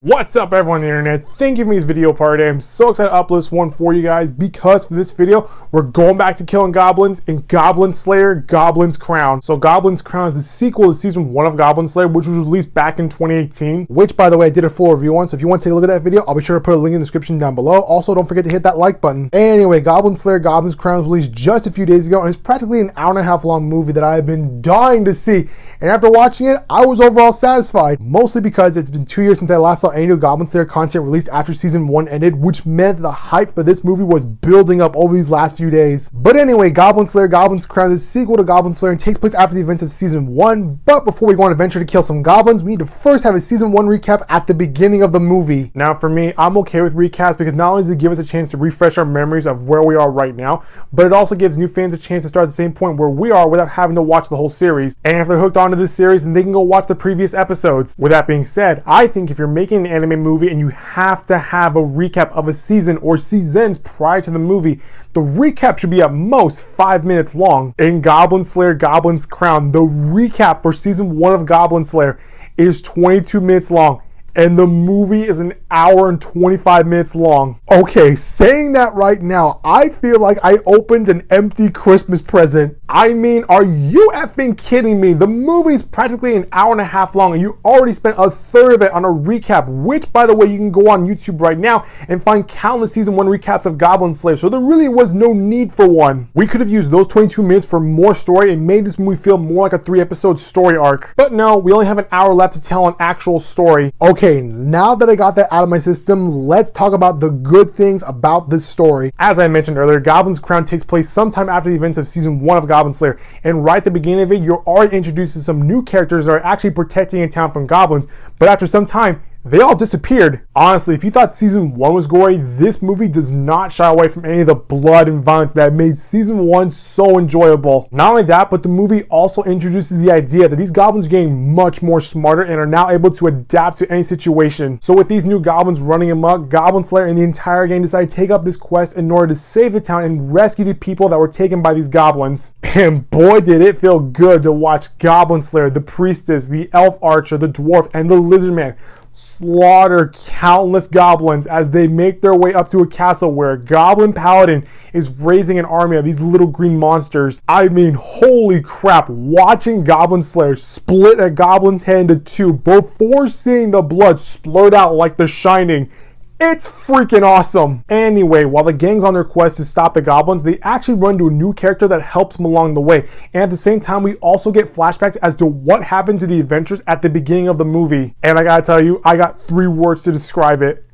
What's up everyone on the internet? Thank you for this video party. I'm so excited to upload this one for you guys because for this video, we're going back to killing goblins in Goblin Slayer, Goblin's Crown. So Goblin's Crown is the sequel to season 1 of Goblin Slayer, which was released back in 2018, which by the way, I did a full review on. So if you want to take a look at that video, I'll be sure to put a link in the description down below. Also, don't forget to hit that like button. Anyway, Goblin Slayer, Goblin's Crown was released just a few days ago, and it's practically an hour and a half long movie that I have been dying to see. And after watching it, I was overall satisfied, mostly because it's been 2 years since I last saw any new Goblin Slayer content released after season 1 ended, which meant the hype for this movie was building up over these last few days. But anyway, Goblin Slayer, Goblin's Crown is a sequel to Goblin Slayer and takes place after the events of season 1. But before we go on an adventure to kill some goblins, we need to first have a season 1 recap at the beginning of the movie. Now for me, I'm okay with recaps because not only does it give us a chance to refresh our memories of where we are right now, but it also gives new fans a chance to start at the same point where we are without having to watch the whole series. And if they're hooked onto this series, then they can go watch the previous episodes. With that being said, I think if you're making an anime movie and you have to have a recap of a season or seasons prior to the movie, the recap should be at most 5 minutes long. In Goblin Slayer, Goblin's Crown, the recap for season 1 of Goblin Slayer is 22 minutes long. And the movie is an hour and 25 minutes long. Okay, saying that right now, I feel like I opened an empty Christmas present. I mean, are you effing kidding me? The movie's practically an hour and a half long and you already spent a third of it on a recap, which by the way, you can go on YouTube right now and find countless season 1 recaps of Goblin Slayer. So there really was no need for one. We could have used those 22 minutes for more story and made this movie feel more like a 3-episode story arc. But no, we only have an hour left to tell an actual story. Okay, now that I got that out of my system, let's talk about the good things about this story. As I mentioned earlier, Goblin's Crown takes place sometime after the events of season 1 of Goblin Slayer, and right at the beginning of it, you're already introduced to some new characters that are actually protecting a town from goblins, but after some time, they all disappeared. Honestly, if you thought season 1 was gory, this movie does not shy away from any of the blood and violence that made season 1 so enjoyable. Not only that, but the movie also introduces the idea that these goblins are getting much more smarter and are now able to adapt to any situation. So with these new goblins running amok, Goblin Slayer and the entire gang decide to take up this quest in order to save the town and rescue the people that were taken by these goblins. And boy did it feel good to watch Goblin Slayer, the priestess, the elf archer, the dwarf, and the lizard man slaughter countless goblins as they make their way up to a castle where a goblin paladin is raising an army of these little green monsters. I mean, holy crap, watching Goblin Slayer split a goblin's head into two before seeing the blood splurt out like The Shining. It's freaking awesome. Anyway, while the gang's on their quest to stop the goblins, they actually run into a new character that helps them along the way. And at the same time, we also get flashbacks as to what happened to the adventures at the beginning of the movie. And I gotta tell you, I got 3 words to describe it.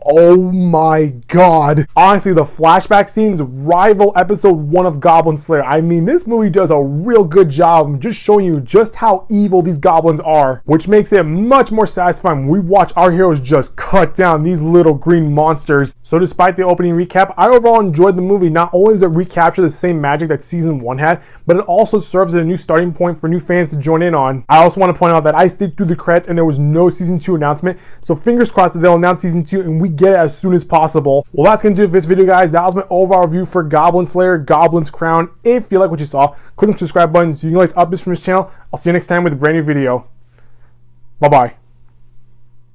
Oh my god. Honestly, the flashback scenes rival episode 1 of Goblin Slayer. I mean, this movie does a real good job of just showing you just how evil these goblins are, which makes it much more satisfying when we watch our heroes just cut down these little green monsters. So despite the opening recap, I overall enjoyed the movie. Not only does it recapture the same magic that season 1 had, but it also serves as a new starting point for new fans to join in on. I also want to point out that I stayed through the credits and there was no season 2 announcement, so fingers crossed that they'll announce season 2 and we get it as soon as possible. Well, that's gonna do it for this video, guys. That was my overall review for Goblin Slayer, Goblin's Crown. If you like what you saw, click the subscribe button so you can always updates from this channel. I'll see you next time with a brand new video. Bye bye.